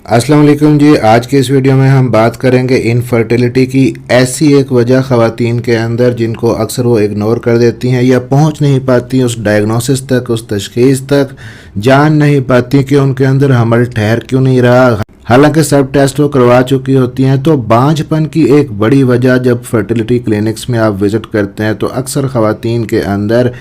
अस्सलाम वालेकुम जी। आज के इस वीडियो में हम बात करेंगे इनफर्टिलिटी की ऐसी एक वजह ख़वातीन के अंदर जिनको अक्सर वो इग्नोर कर देती हैं या पहुंच नहीं पाती उस डायग्नोसिस तक, उस तशख़ीस तक, जान नहीं पाती कि उनके अंदर हमल ठहर क्यों नहीं रहा, हालांकि सब टेस्ट वो करवा चुकी होती हैं। तो बांझपन की एक बड़ी वजह, जब फर्टिलिटी क्लिनिक्स में आप विज़िट करते हैं तो अक्सर ख़वातीन के अंदर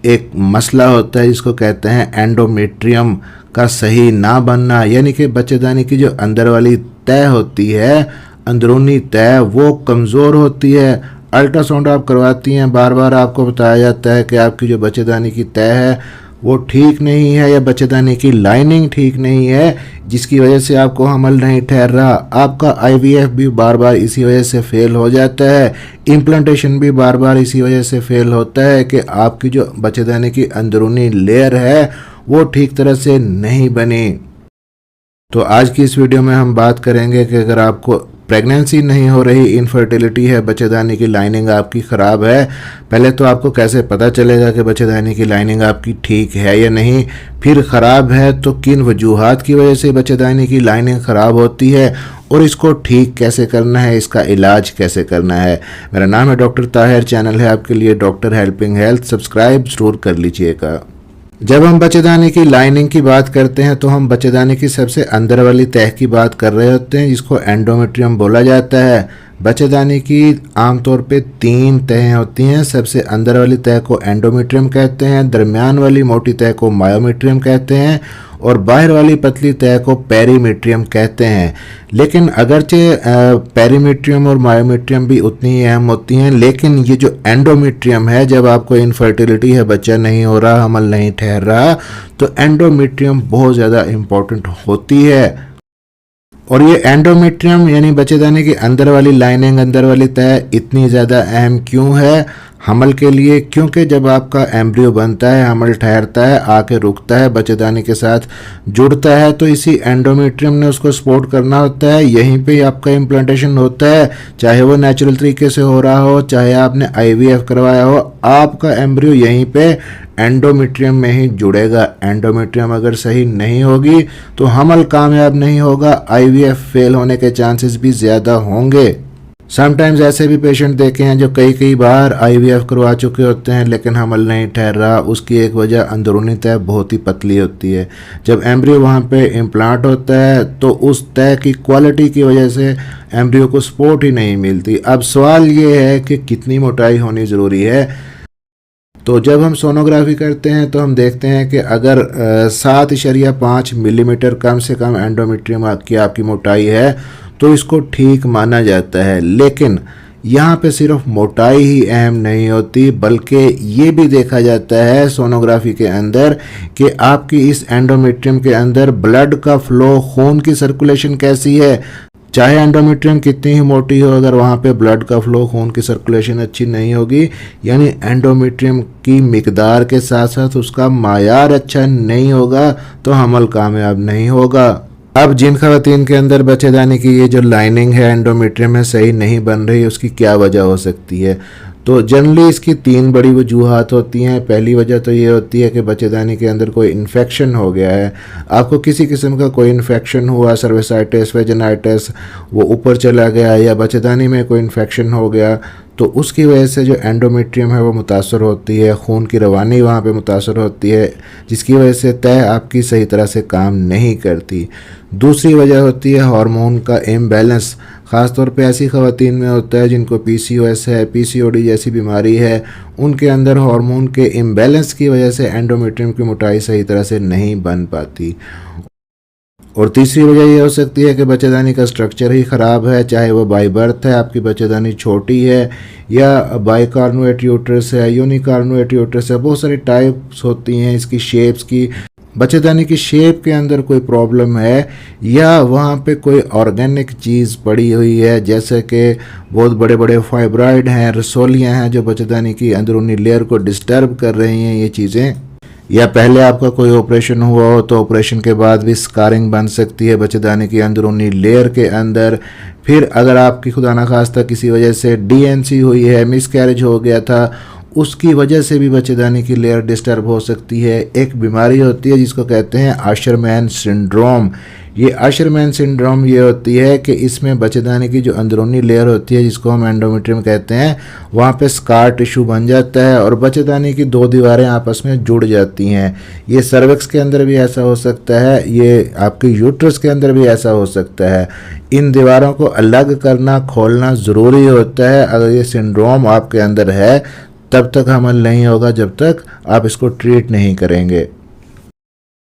एक मसला होता है जिसको कहते हैं एंडोमेट्रियम का सही ना बनना, यानी कि बच्चेदानी की जो अंदर वाली तय होती है, अंदरूनी तय, वो कमज़ोर होती है। अल्ट्रासाउंड आप करवाती हैं, बार बार आपको बताया जाता है कि आपकी जो बच्चेदानी की तय है वो ठीक नहीं है या बच्चेदानी की लाइनिंग ठीक नहीं है, जिसकी वजह से आपको हमल नहीं ठहर रहा। आपका आईवीएफ भी बार बार इसी वजह से फेल हो जाता है, इम्प्लांटेशन भी बार बार इसी वजह से फेल होता है कि आपकी जो बच्चेदानी की अंदरूनी लेयर है वो ठीक तरह से नहीं बनी। तो आज की इस वीडियो में हम बात करेंगे कि अगर आपको प्रेगनेंसी नहीं हो रही, इनफर्टिलिटी है, बच्चेदानी की लाइनिंग आपकी ख़राब है, पहले तो आपको कैसे पता चलेगा कि बच्चेदानी की लाइनिंग आपकी ठीक है या नहीं, फिर ख़राब है तो किन वजूहात की वजह से बच्चेदानी की लाइनिंग ख़राब होती है और इसको ठीक कैसे करना है, इसका इलाज कैसे करना है। मेरा नाम है डॉक्टर ताहिर, चैनल है आपके लिए डॉक्टर हेल्पिंग हेल्थ, सब्सक्राइब ज़रूर कर लीजिएगा। जब हम बच्चेदानी की लाइनिंग की बात करते हैं तो हम बच्चेदानी की सबसे अंदर वाली तह की बात कर रहे होते हैं, जिसको एंडोमेट्रियम बोला जाता है। बच्चेदानी की आमतौर पे 3 तहें होती हैं। सबसे अंदर वाली तह को एंडोमेट्रियम कहते हैं, दरमियान वाली मोटी तह को मायोमेट्रियम कहते हैं और बाहर वाली पतली तह को पेरीमेट्रियम कहते हैं। लेकिन अगरचे पेरीमेट्रियम और मायोमेट्रियम भी उतनी ही अहम होती हैं, लेकिन ये जो एंडोमेट्रियम है, जब आपको इनफर्टिलिटी है, बच्चा नहीं हो रहा, हमल नहीं ठहर रहा, तो एंडोमेट्रियम बहुत ज़्यादा इम्पोर्टेंट होती है। और ये एंडोमेट्रियम यानी बच्चेदानी की अंदर वाली लाइनिंग, अंदर वाली तह इतनी ज़्यादा अहम क्यों है हमल के लिए? क्योंकि जब आपका एम्ब्रियो बनता है, हमल ठहरता है, आके रुकता है, बच्चेदानी के साथ जुड़ता है, तो इसी एंडोमेट्रियम ने उसको सपोर्ट करना होता है। यहीं पे आपका इम्प्लांटेशन होता है, चाहे वो नेचुरल तरीके से हो रहा हो, चाहे आपने आईवीएफ करवाया हो, आपका एम्ब्रियो यहीं पे एंडोमेट्रियम में ही जुड़ेगा। एंडोमेट्रियम अगर सही नहीं होगी तो हमल कामयाब नहीं होगा, आईवीएफ फेल होने के चांसेस भी ज़्यादा होंगे। समटाइम्स ऐसे भी पेशेंट देखे हैं जो कई बार आईवीएफ करवा चुके होते हैं लेकिन हमल नहीं ठहर रहा। उसकी एक वजह अंदरूनी तह बहुत ही पतली होती है। जब एम्ब्रियो वहाँ पे इम्प्लांट होता है तो उस तह की क्वालिटी की वजह से एम्ब्रियो को सपोर्ट ही नहीं मिलती। अब सवाल ये है कि कितनी मोटाई होनी ज़रूरी है। तो जब हम सोनोग्राफी करते हैं तो हम देखते हैं कि अगर 7.5 मिलीमीटर कम से कम एंडोमेट्रियम की आपकी मोटाई है तो इसको ठीक माना जाता है। लेकिन यहाँ पे सिर्फ मोटाई ही अहम नहीं होती, बल्कि ये भी देखा जाता है सोनोग्राफी के अंदर कि आपकी इस एंडोमेट्रियम के अंदर ब्लड का फ्लो, खून की सर्कुलेशन कैसी है। चाहे एंडोमेट्रियम कितनी ही मोटी हो, अगर वहाँ पे ब्लड का फ्लो, खून की सर्कुलेशन अच्छी नहीं होगी, यानी एंडोमेट्रियम की मिकदार के साथ साथ उसका मायार अच्छा नहीं होगा, तो हमल कामयाब नहीं होगा। अब जिन खवातीन के अंदर बच्चेदानी की ये जो लाइनिंग है, एंडोमेट्रियम है, सही नहीं बन रही, उसकी क्या वजह हो सकती है? तो जनरली इसकी 3 बड़ी वजूहात होती हैं। पहली वजह तो ये होती है कि बच्चेदानी के अंदर कोई इन्फेक्शन हो गया है। आपको किसी किस्म का कोई इन्फेक्शन हुआ, सर्विसाइटिस, वेजिनाइटिस, वो ऊपर चला गया, या बच्चेदानी में कोई इन्फेक्शन हो गया, तो उसकी वजह से जो एंडोमेट्रियम है वो मुतासर होती है, खून की रवानी वहाँ पे मुतासर होती है, जिसकी वजह से तह आपकी सही तरह से काम नहीं करती। दूसरी वजह होती है हार्मोन का इम्बैलेंस। ख़ास तौर पे ऐसी ख़वातीन में होता है जिनको पीसीओएस है, पीसीओडी जैसी बीमारी है, उनके अंदर हार्मोन के इम्बैलेंस की वजह से एंडोमेट्रियम की मोटाई सही तरह से नहीं बन पाती। और तीसरी वजह यह हो सकती है कि बच्चेदानी का स्ट्रक्चर ही ख़राब है, चाहे वो बाई बर्थ है, आपकी बच्चेदानी छोटी है, या बाई कार्नुएट यूट्रस है, यूनिकार्नुएट यूट्रस है। बहुत सारी टाइप्स होती हैं इसकी शेप्स की। बच्चेदानी की शेप के अंदर कोई प्रॉब्लम है, या वहाँ पे कोई ऑर्गेनिक चीज़ पड़ी हुई है, जैसे कि बहुत बड़े बड़े फाइब्रॉइड हैं, रसोलियाँ हैं जो बच्चेदानी की अंदरूनी लेयर को डिस्टर्ब कर रही हैं ये चीज़ें। या पहले आपका कोई ऑपरेशन हुआ हो तो ऑपरेशन के बाद भी स्कारिंग बन सकती है बच्चेदानी की अंदरूनी लेयर के अंदर। फिर अगर आपकी खुदा न खास्ता किसी वजह से डीएनसी हुई है, मिसकैरेज हो गया था, उसकी वजह से भी बच्चेदानी की लेयर डिस्टर्ब हो सकती है। एक बीमारी होती है जिसको कहते हैं आशरमैन सिंड्रोम। ये आशरमैन सिंड्रोम ये होती है कि इसमें बच्चेदानी की जो अंदरूनी लेयर होती है जिसको हम एंडोमेट्रियम कहते हैं, वहाँ पे स्कार टिश्यू बन जाता है और बच्चेदानी की दो दीवारें आपस में जुड़ जाती हैं। ये सर्विक्स के अंदर भी ऐसा हो सकता है, ये आपके यूट्रस के अंदर भी ऐसा हो सकता है। इन दीवारों को अलग करना, खोलना ज़रूरी होता है। अगर ये सिंड्रोम आपके अंदर है तब तक हमल नहीं होगा जब तक आप इसको ट्रीट नहीं करेंगे।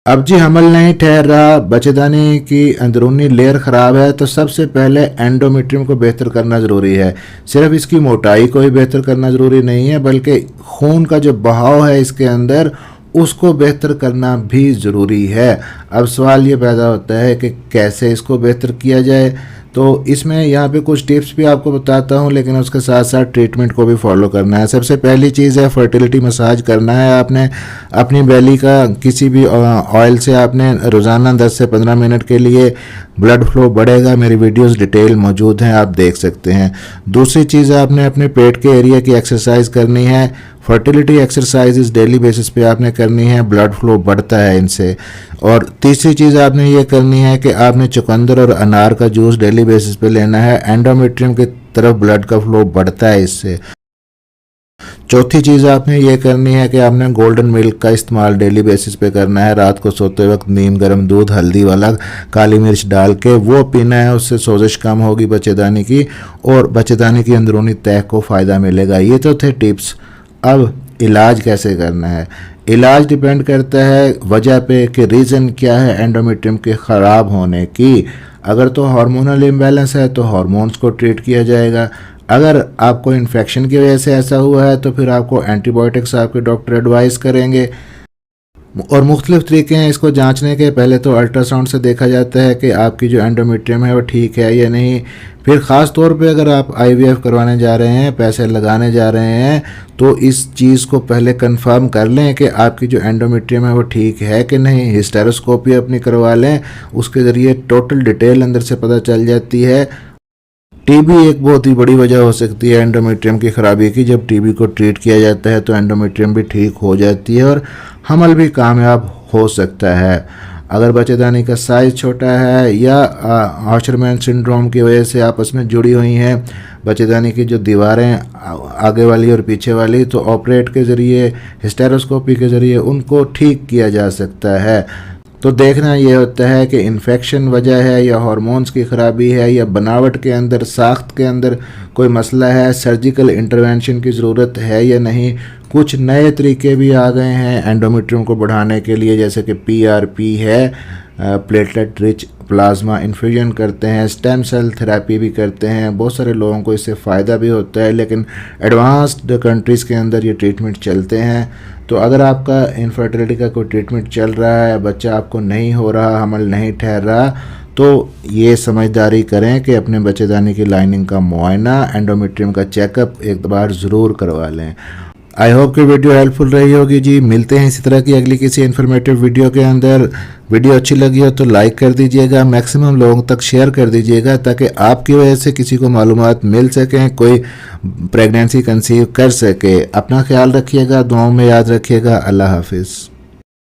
अब जी हमल नहीं ठहर रहा, बच्चेदानी की अंदरूनी लेयर ख़राब है, तो सबसे पहले एंडोमेट्रियम को बेहतर करना ज़रूरी है। सिर्फ इसकी मोटाई को ही बेहतर करना ज़रूरी नहीं है, बल्कि खून का जो बहाव है इसके अंदर उसको बेहतर करना भी ज़रूरी है। अब सवाल ये पैदा होता है कि कैसे इसको बेहतर किया जाए, तो इसमें यहाँ पे कुछ टिप्स भी आपको बताता हूँ, लेकिन उसके साथ साथ ट्रीटमेंट को भी फॉलो करना है। सबसे पहली चीज़ है फर्टिलिटी मसाज करना है। आपने अपनी बेली का किसी भी ऑयल से आपने रोज़ाना 10 से 15 मिनट के लिए ब्लड फ्लो बढ़ेगा। मेरी वीडियोस डिटेल मौजूद हैं, आप देख सकते हैं। दूसरी चीज़ आपने अपने पेट के एरिया की एक्सरसाइज करनी है। फर्टिलिटी एक्सरसाइजेस डेली बेसिस पे आपने करनी है, ब्लड फ्लो बढ़ता है इनसे। और तीसरी चीज़ आपने ये करनी है कि आपने चुकंदर और अनार का जूस डेली बेसिस पे लेना है। एंडोमेट्रियम की तरफ ब्लड का फ्लो बढ़ता है इससे। चौथी चीज़ आपने ये करनी है कि आपने गोल्डन मिल्क का इस्तेमाल डेली बेसिस पे करना है। रात को सोते वक्त नीम गर्म दूध हल्दी वाला काली मिर्च डाल के वो पीना है, उससे सोजिश कम होगी बच्चेदानी की और बच्चेदानी की अंदरूनी तह को फ़ायदा मिलेगा। ये तो थे टिप्स। अब इलाज कैसे करना है? इलाज डिपेंड करता है वजह पे कि रीज़न क्या है एंडोमेट्रियम के ख़राब होने की। अगर तो हार्मोनल इम्बैलेंस है तो हार्मोन्स को ट्रीट किया जाएगा। अगर आपको इन्फेक्शन की वजह से ऐसा हुआ है तो फिर आपको एंटीबायोटिक्स आपके डॉक्टर एडवाइस करेंगे। और मुख्तलिफ तरीके हैं इसको जांचने के। पहले तो अल्ट्रासाउंड से देखा जाता है कि आपकी जो एंडोमेट्रियम है वो ठीक है या नहीं। फिर ख़ास तौर पे अगर आप IVF करवाने जा रहे हैं, पैसे लगाने जा रहे हैं, तो इस चीज़ को पहले कंफर्म कर लें कि आपकी जो एंडोमेट्रियम है वो ठीक है कि नहीं। हिस्टेरोस्कोपी अपनी करवा लें, उसके ज़रिए टोटल डिटेल अंदर से पता चल जाती है। टीबी एक बहुत ही बड़ी वजह हो सकती है एंडोमेट्रियम की ख़राबी की। जब टीबी को ट्रीट किया जाता है तो एंडोमेट्रियम भी ठीक हो जाती है और हमल भी कामयाब हो सकता है। अगर बच्चेदानी का साइज़ छोटा है या आशरमैन सिंड्रोम की वजह से आपस में जुड़ी हुई हैं बच्चेदानी की जो दीवारें आगे वाली और पीछे वाली, तो ऑपरेट के ज़रिए हिस्टेरोस्कोपी के ज़रिए उनको ठीक किया जा सकता है। तो देखना ये होता है कि इन्फेक्शन वजह है या हार्मोन्स की ख़राबी है या बनावट के अंदर साख्त के अंदर कोई मसला है, सर्जिकल इंटरवेंशन की ज़रूरत है या नहीं। कुछ नए तरीके भी आ गए हैं एंडोमेट्रियम को बढ़ाने के लिए, जैसे कि PRP है, प्लेटलेट रिच प्लाज्मा इन्फ्यूजन करते हैं, स्टेम सेल थेरेपी भी करते हैं। बहुत सारे लोगों को इससे फ़ायदा भी होता है, लेकिन एडवांस्ड कंट्रीज़ के अंदर ये ट्रीटमेंट चलते हैं। तो अगर आपका इनफर्टिलिटी का कोई ट्रीटमेंट चल रहा है, बच्चा आपको नहीं हो रहा, हमल नहीं ठहर रहा, तो ये समझदारी करें कि अपने बच्चेदानी की लाइनिंग का मुआयना, एंडोमेट्रियम का चेकअप एक बार ज़रूर करवा लें। आई होप कि वीडियो हेल्पफुल रही होगी जी। मिलते हैं इसी तरह की अगली किसी इन्फॉर्मेटिव वीडियो के अंदर। वीडियो अच्छी लगी हो तो लाइक कर दीजिएगा, मैक्सिमम लोगों तक शेयर कर दीजिएगा ताकि आपकी वजह से किसी को मालूमात मिल सकें, कोई प्रेगनेंसी कंसीव कर सके। अपना ख्याल रखिएगा, दुआओं में याद रखिएगा। अल्लाह हाफिज़।